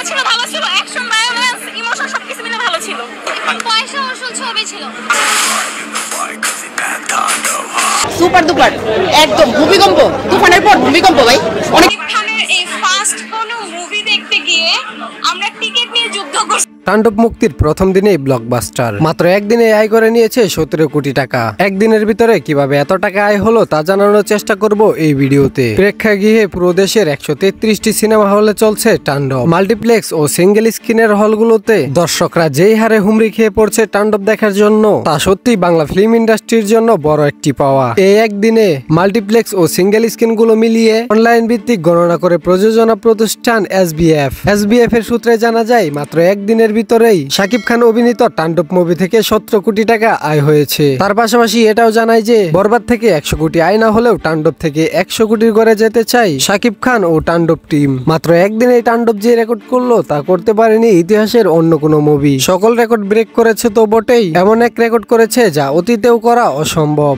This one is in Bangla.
ছিল ভালো ছিল, অ্যাকশন, ভায়োলেন্স, ইমোশন সবকিছু মিলে ভালো ছিল। পয়সা ওসুল ছবি ছিল। সুপার ডুপার একদম ভূমিকম্প, তুফানের পর ভূমিকম্প ভাই। অনেক খানের এই ফার্স্ট কোন মুভি দেখতে গিয়ে আমরা টিকেট নিয়ে যুদ্ধ করছি। তাণ্ডব মুক্তির প্রথম দিনেই ব্লকবাস্টার, মাত্র একদিনে আয় করে নিয়েছে 17 কোটি টাকা। একদিনের ভিতরে কিভাবে এত টাকা আয় হলো তা জানানোর চেষ্টা করব এই ভিডিওতে। প্রেক্ষাগৃহে পুরো দেশের 133টি সিনেমা হলে চলছে তাণ্ডব। মাল্টিপ্লেক্স ও সিঙ্গেল স্ক্রিনের হলগুলোতে দর্শকরা যেই হারে হুমড়ি খেয়ে পড়ছে তাণ্ডব দেখার জন্য, তা সত্যি বাংলা ফিল্ম ইন্ডাস্ট্রির জন্য বড় একটি পাওয়া। এই একদিনে মাল্টিপ্লেক্স ও সিঙ্গেল স্ক্রিন গুলো মিলিয়ে অনলাইন ভিত্তিক গণনা করে প্রযোজনা প্রতিষ্ঠান এসবিএফ এর সূত্রে জানা যায় মাত্র একদিনের ভিতরেই শাকিব খান অভিনীত তাণ্ডব মুভি থেকে 17 কোটি টাকা আয় হয়েছে। তার পাশাপাশি এটাও জানায় যে বরবাদ থেকে 100 কোটি আয় না হলেও তাণ্ডব থেকে 100 কোটির ঘরে যেতে চাই শাকিব খান ও তাণ্ডব টিম। মাত্র একদিনে তাণ্ডব যে রেকর্ড করলো তা করতে পারেনি ইতিহাসের অন্য কোনো মুভি। সকল রেকর্ড ব্রেক করেছে তো বটেই, এমন এক রেকর্ড করেছে যা অতীতেও করা অসম্ভব।